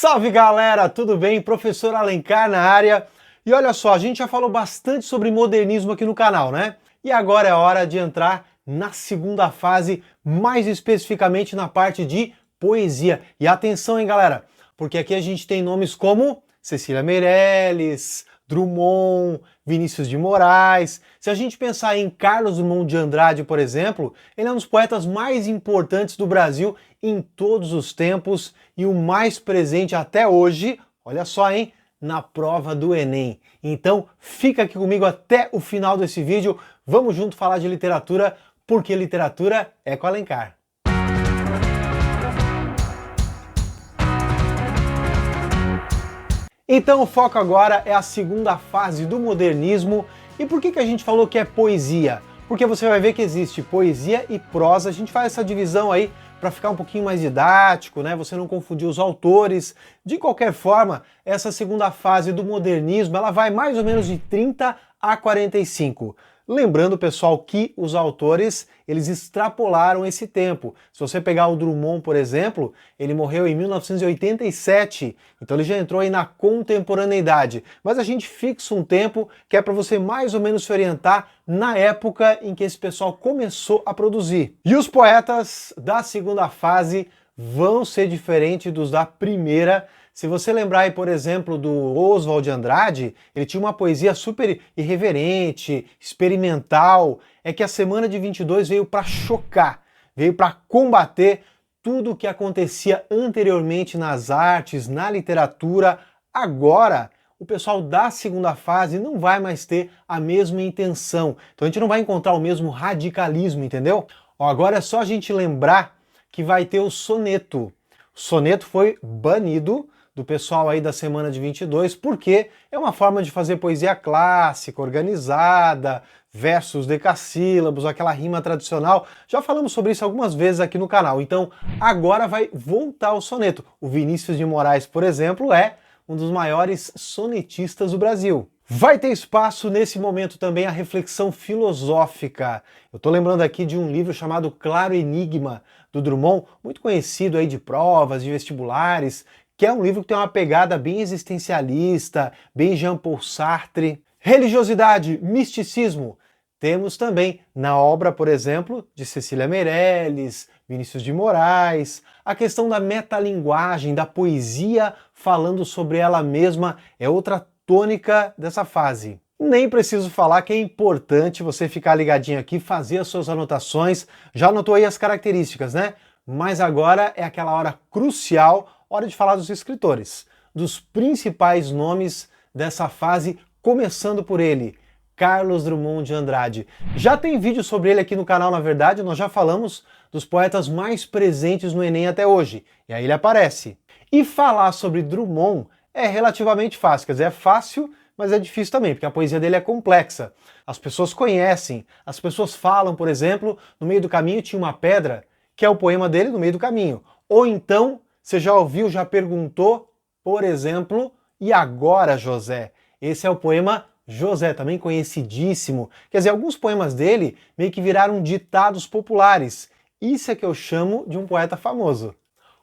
Salve galera, tudo bem? Professor Alencar na área. E olha só, a gente já falou bastante sobre modernismo aqui no canal, né? E agora é hora de entrar na segunda fase, mais especificamente na parte de poesia. E atenção, hein, galera? Porque aqui a gente tem nomes como Cecília Meirelles, Drummond, Vinícius de Moraes. Se a gente pensar em Carlos Drummond de Andrade, por exemplo, ele é um dos poetas mais importantes do Brasil em todos os tempos e o mais presente até hoje, olha só, hein, na prova do Enem. Então fica aqui comigo até o final desse vídeo, vamos junto falar de literatura, porque literatura é com Alencar. Então o foco agora é a segunda fase do modernismo. E por que a gente falou que é poesia? Porque você vai ver que existe poesia e prosa, a gente faz essa divisão aí para ficar um pouquinho mais didático, né? Você não confundir os autores. De qualquer forma, essa segunda fase do modernismo, ela vai mais ou menos de 30 a 45. Lembrando, pessoal, que os autores, eles extrapolaram esse tempo. Se você pegar o Drummond, por exemplo, ele morreu em 1987, então ele já entrou aí na contemporaneidade. Mas a gente fixa um tempo que é para você mais ou menos se orientar na época em que esse pessoal começou a produzir. E os poetas da segunda fase vão ser diferentes dos da primeira. Se você lembrar aí, por exemplo, do Oswald de Andrade, ele tinha uma poesia super irreverente, experimental. É que a Semana de 22 veio para chocar, veio para combater tudo o que acontecia anteriormente nas artes, na literatura. Agora, o pessoal da segunda fase não vai mais ter a mesma intenção. Então a gente não vai encontrar o mesmo radicalismo, entendeu? Ó, agora é só a gente lembrar que vai ter o soneto. O soneto foi banido do pessoal aí da Semana de 22, porque é uma forma de fazer poesia clássica, organizada, versos decassílabos, aquela rima tradicional. Já falamos sobre isso algumas vezes aqui no canal, então agora vai voltar o soneto. O Vinícius de Moraes, por exemplo, é um dos maiores sonetistas do Brasil. Vai ter espaço nesse momento também a reflexão filosófica. Eu estou lembrando aqui de um livro chamado Claro Enigma, do Drummond, muito conhecido aí de provas, de vestibulares, que é um livro que tem uma pegada bem existencialista, bem Jean-Paul Sartre. Religiosidade, misticismo, temos também na obra, por exemplo, de Cecília Meirelles, Vinícius de Moraes. A questão da metalinguagem, da poesia falando sobre ela mesma, é outra tônica dessa fase. Nem preciso falar que é importante você ficar ligadinho aqui, fazer as suas anotações. Já anotou aí as características, né? Mas agora é aquela hora crucial, hora de falar dos escritores, dos principais nomes dessa fase, começando por ele, Carlos Drummond de Andrade. Já tem vídeo sobre ele aqui no canal, na verdade, nós já falamos dos poetas mais presentes no Enem até hoje, e aí ele aparece. E falar sobre Drummond é relativamente fácil, quer dizer, é fácil, mas é difícil também, porque a poesia dele é complexa. As pessoas conhecem, as pessoas falam, por exemplo, no meio do caminho tinha uma pedra, que é o poema dele no meio do caminho. Ou então, você já ouviu, já perguntou, por exemplo, e agora, José? Esse é o poema José, também conhecidíssimo. Quer dizer, alguns poemas dele meio que viraram ditados populares. Isso é que eu chamo de um poeta famoso.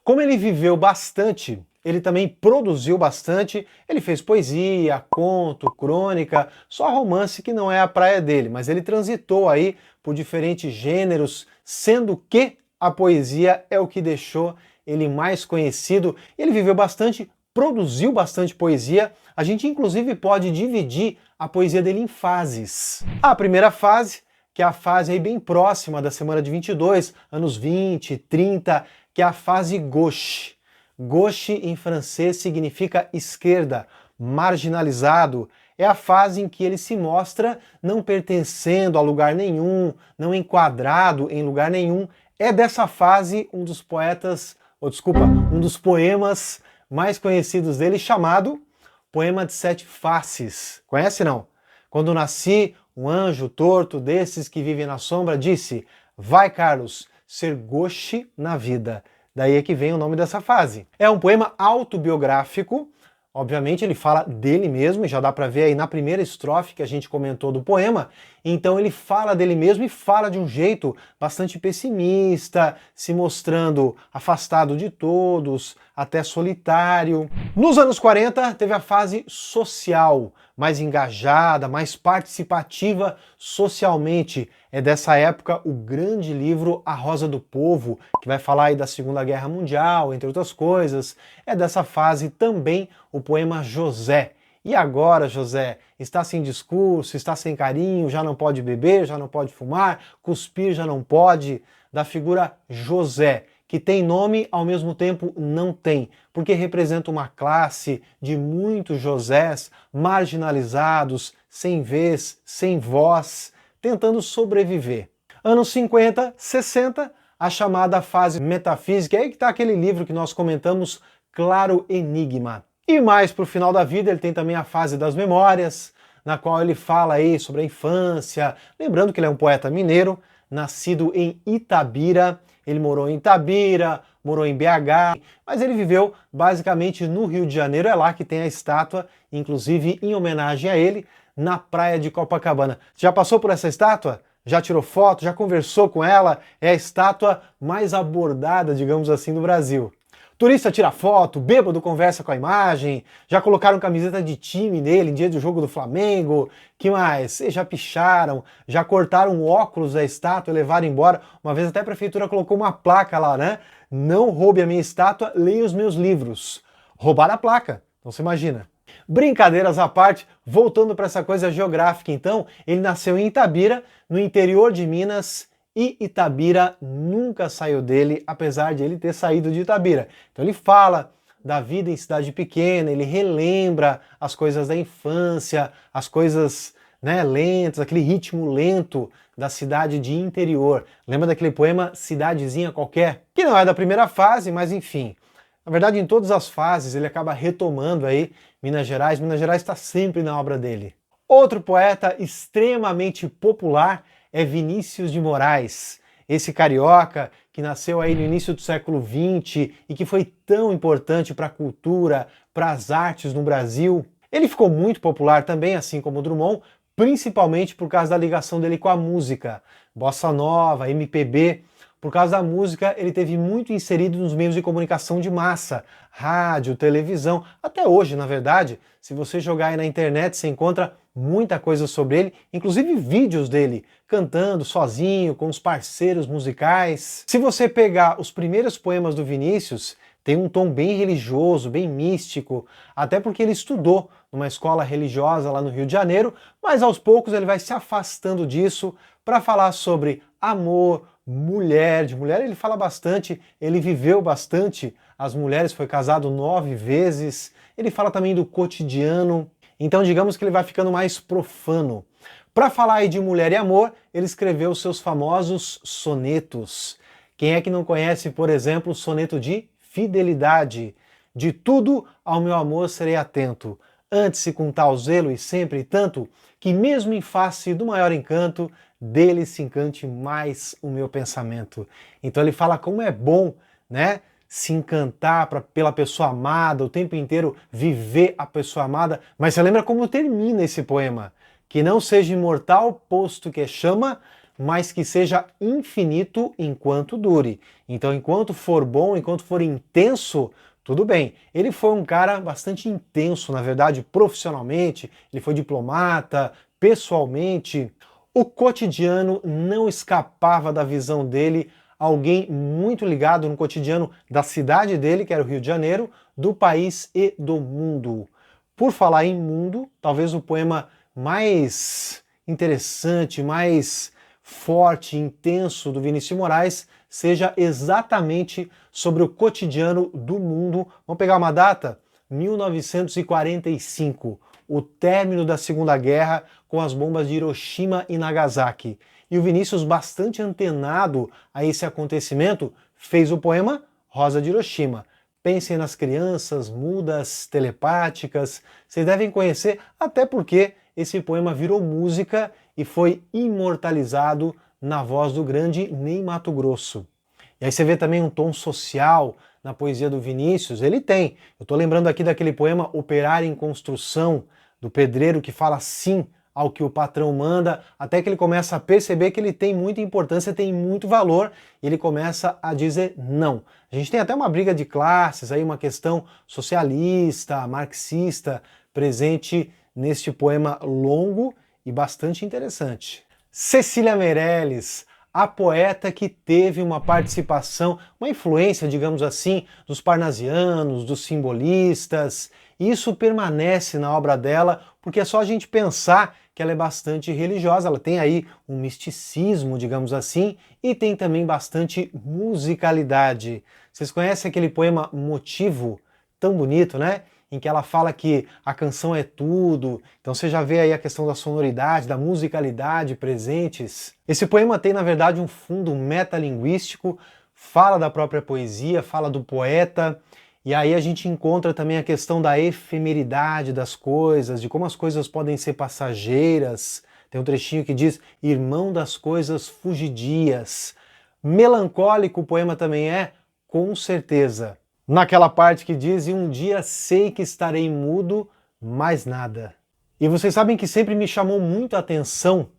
Como ele viveu bastante, ele também produziu bastante, ele fez poesia, conto, crônica, só romance que não é a praia dele, mas ele transitou aí por diferentes gêneros, sendo que a poesia é o que deixou ele mais conhecido. Ele viveu bastante, produziu bastante poesia. A gente inclusive pode dividir a poesia dele em fases. A primeira fase, que é a fase aí bem próxima da Semana de 22, anos 20, 30, que é a fase gauche. Gauche em francês significa esquerda, marginalizado. É a fase em que ele se mostra não pertencendo a lugar nenhum, não enquadrado em lugar nenhum. É dessa fase um dos poetas, um dos poemas mais conhecidos dele, chamado Poema de Sete Faces. Conhece não? Quando nasci, um anjo torto desses que vivem na sombra disse: vai, Carlos, ser gauche na vida. Daí é que vem o nome dessa fase. É um poema autobiográfico, Obviamente ele fala dele mesmo, e já dá para ver aí na primeira estrofe que a gente comentou do poema. Então ele fala dele mesmo e fala de um jeito bastante pessimista, se mostrando afastado de todos, até solitário. Nos anos 40 teve a fase social, mais engajada, mais participativa socialmente. É dessa época o grande livro A Rosa do Povo, que vai falar aí da Segunda Guerra Mundial, entre outras coisas. É dessa fase também o poema José. E agora, José, está sem discurso, está sem carinho, já não pode beber, já não pode fumar, cuspir já não pode, da figura José, que tem nome, ao mesmo tempo não tem, porque representa uma classe de muitos Josés marginalizados, sem vez, sem voz, tentando sobreviver. Anos 50, 60, a chamada fase metafísica, aí que está aquele livro que nós comentamos, Claro Enigma. E mais para o final da vida ele tem também a fase das memórias, na qual ele fala aí sobre a infância, lembrando que ele é um poeta mineiro, nascido em Itabira, ele morou em Itabira, morou em BH, mas ele viveu basicamente no Rio de Janeiro, é lá que tem a estátua, inclusive em homenagem a ele, na praia de Copacabana. Já passou por essa estátua? Já tirou foto? Já conversou com ela? É a estátua mais abordada, digamos assim, do Brasil. Turista tira foto, bêbado conversa com a imagem, já colocaram camiseta de time nele em dia de jogo do Flamengo, que mais? Já picharam, já cortaram o óculos da estátua e levaram embora. Uma vez até a prefeitura colocou uma placa lá, né? Não roube a minha estátua, leia os meus livros. Roubaram a placa, então você imagina. Brincadeiras à parte, voltando para essa coisa geográfica então, ele nasceu em Itabira, no interior de Minas, e Itabira nunca saiu dele, apesar de ele ter saído de Itabira. Então ele fala da vida em cidade pequena, ele relembra as coisas da infância, as coisas, né, lentas, aquele ritmo lento da cidade de interior. Lembra daquele poema Cidadezinha Qualquer? Que não é da primeira fase, mas enfim. Na verdade, em todas as fases ele acaba retomando aí Minas Gerais. Minas Gerais está sempre na obra dele. Outro poeta extremamente popular é Vinícius de Moraes, esse carioca que nasceu aí no início do século XX e que foi tão importante para a cultura, para as artes no Brasil. Ele ficou muito popular também, assim como Drummond, principalmente por causa da ligação dele com a música, bossa nova, MPB. Por causa da música, ele teve muito inserido nos meios de comunicação de massa, rádio, televisão, até hoje, na verdade. Se você jogar aí na internet, você encontra muita coisa sobre ele, inclusive vídeos dele cantando sozinho, com os parceiros musicais. Se você pegar os primeiros poemas do Vinícius, tem um tom bem religioso, bem místico, até porque ele estudou numa escola religiosa lá no Rio de Janeiro, mas aos poucos ele vai se afastando disso para falar sobre amor, mulher. De mulher ele fala bastante, ele viveu bastante as mulheres, foi casado 9 vezes, ele fala também do cotidiano, então digamos que ele vai ficando mais profano. Para falar aí de mulher e amor, ele escreveu os seus famosos sonetos. Quem é que não conhece, por exemplo, o soneto de fidelidade? De tudo ao meu amor serei atento, antes com tal zelo e sempre e tanto, que mesmo em face do maior encanto, dele se encante mais o meu pensamento. Então ele fala como é bom, né, se encantar pela pessoa amada, o tempo inteiro viver a pessoa amada. Mas você lembra como termina esse poema? Que não seja imortal, posto que chama, mas que seja infinito enquanto dure. Então, enquanto for bom, enquanto for intenso, tudo bem. Ele foi um cara bastante intenso, na verdade, profissionalmente, ele foi diplomata, pessoalmente. O cotidiano não escapava da visão dele, alguém muito ligado no cotidiano da cidade dele, que era o Rio de Janeiro, do país e do mundo. Por falar em mundo, talvez o poema mais interessante, mais forte, intenso do Vinícius de Moraes seja exatamente sobre o cotidiano do mundo. Vamos pegar uma data? 1945, o término da Segunda Guerra com as bombas de Hiroshima e Nagasaki. E o Vinícius, bastante antenado a esse acontecimento, fez o poema Rosa de Hiroshima. Pensem nas crianças mudas, telepáticas, vocês devem conhecer, até porque esse poema virou música e foi imortalizado na voz do grande Ney Matogrosso. E aí você vê também um tom social na poesia do Vinícius? Ele tem. Eu estou lembrando aqui daquele poema Operário em Construção, do pedreiro que fala sim ao que o patrão manda, até que ele começa a perceber que ele tem muita importância, tem muito valor, e ele começa a dizer não. A gente tem até uma briga de classes, aí uma questão socialista, marxista, presente neste poema longo e bastante interessante. Cecília Meirelles, a poeta que teve uma participação, uma influência, digamos assim, dos parnasianos, dos simbolistas. Isso permanece na obra dela, porque é só a gente pensar que ela é bastante religiosa, ela tem aí um misticismo, digamos assim, e tem também bastante musicalidade. Vocês conhecem aquele poema Motivo? Tão bonito, né? Em que ela fala que a canção é tudo, então você já vê aí a questão da sonoridade, da musicalidade presentes. Esse poema tem, na verdade, um fundo metalinguístico, fala da própria poesia, fala do poeta, e aí a gente encontra também a questão da efemeridade das coisas, de como as coisas podem ser passageiras. Tem um trechinho que diz, irmão das coisas fugidias. Melancólico o poema também é, com certeza. Naquela parte que diz, e um dia sei que estarei mudo, mais nada. E vocês sabem que sempre me chamou muito a atenção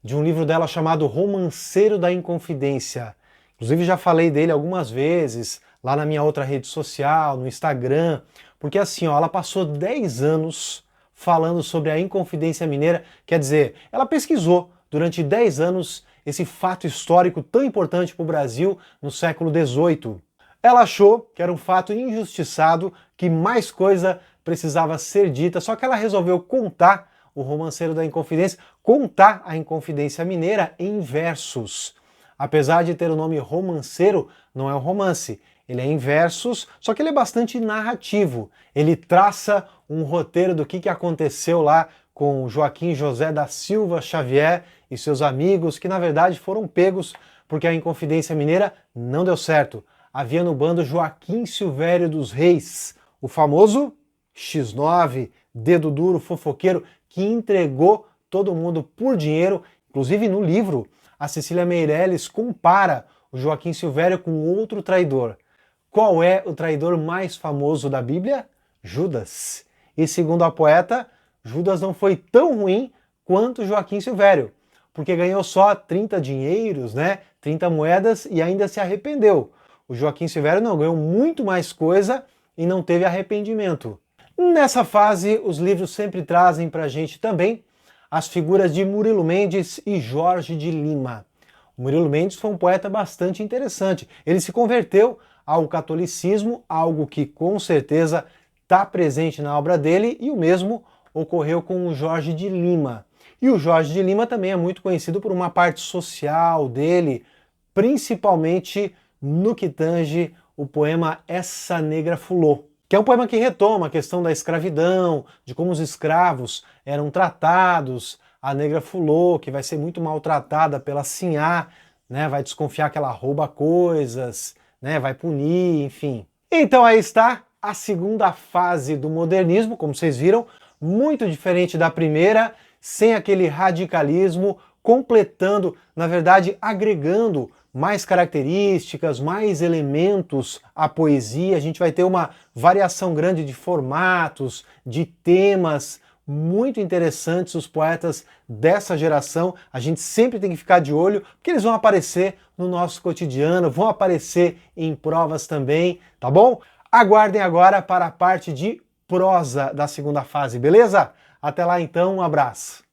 de um livro dela chamado Romanceiro da Inconfidência. Inclusive já falei dele algumas vezes, lá na minha outra rede social, no Instagram, porque assim, ó, ela passou 10 anos falando sobre a Inconfidência Mineira, quer dizer, ela pesquisou durante 10 anos esse fato histórico tão importante para o Brasil no século XVIII. Ela achou que era um fato injustiçado, que mais coisa precisava ser dita, só que ela resolveu contar o Romanceiro da Inconfidência, contar a Inconfidência Mineira em versos. Apesar de ter o nome romanceiro, não é um romance, ele é em versos, só que ele é bastante narrativo. Ele traça um roteiro do que aconteceu lá com Joaquim José da Silva Xavier e seus amigos, que na verdade foram pegos porque a Inconfidência Mineira não deu certo. Havia no bando Joaquim Silvério dos Reis, o famoso X9, dedo duro, fofoqueiro, que entregou todo mundo por dinheiro. Inclusive no livro, a Cecília Meirelles compara o Joaquim Silvério com outro traidor. Qual é o traidor mais famoso da Bíblia? Judas. E segundo a poeta, Judas não foi tão ruim quanto Joaquim Silvério, porque ganhou só 30 dinheiros, né? 30 moedas e ainda se arrependeu. O Joaquim Silvério não, ganhou muito mais coisa e não teve arrependimento. Nessa fase, os livros sempre trazem pra gente também as figuras de Murilo Mendes e Jorge de Lima. O Murilo Mendes foi um poeta bastante interessante. Ele se converteu ao catolicismo, algo que com certeza está presente na obra dele, e o mesmo ocorreu com o Jorge de Lima. E o Jorge de Lima também é muito conhecido por uma parte social dele, principalmente no que tange o poema Essa Negra Fulô, que é um poema que retoma a questão da escravidão, de como os escravos eram tratados, a negra Fulô, que vai ser muito maltratada pela Sinhá, né, vai desconfiar que ela rouba coisas, né, vai punir, enfim. Então aí está a segunda fase do modernismo, como vocês viram, muito diferente da primeira, sem aquele radicalismo, completando, na verdade, agregando mais características, mais elementos à poesia. A gente vai ter uma variação grande de formatos, de temas muito interessantes. Os poetas dessa geração, a gente sempre tem que ficar de olho, porque eles vão aparecer no nosso cotidiano, vão aparecer em provas também, tá bom? Aguardem agora para a parte de prosa da segunda fase, beleza? Até lá então, um abraço.